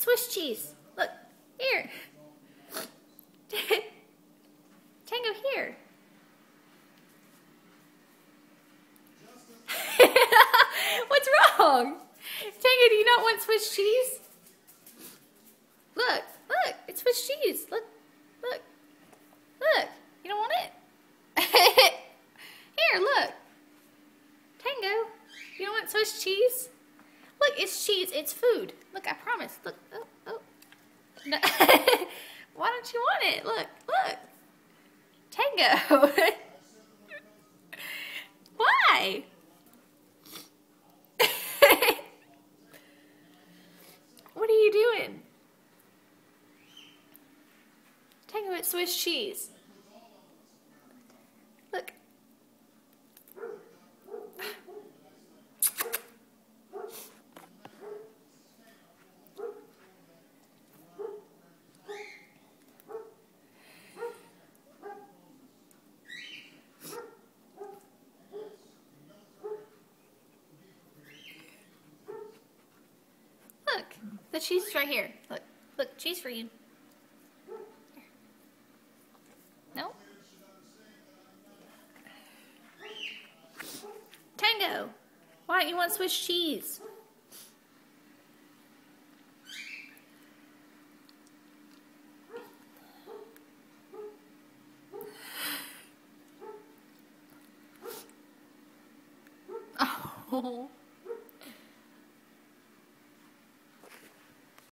Swiss cheese. Look, here. Tango, here. What's wrong? Tango, do you not want Swiss cheese? Look, look, it's Swiss cheese. Look, look, look. You don't want it? Here, look. Tango, you don't want Swiss cheese? Look, it's cheese. It's food. Look, I promise. Look, oh, oh. No. Why don't you want it? Look, look. Tango. Why? What are you doing? Tango, it's Swiss cheese. Look. Look, the cheese is right here. Look, look, cheese for you. Here. No? Tango, why don't you want Swiss cheese? Oh.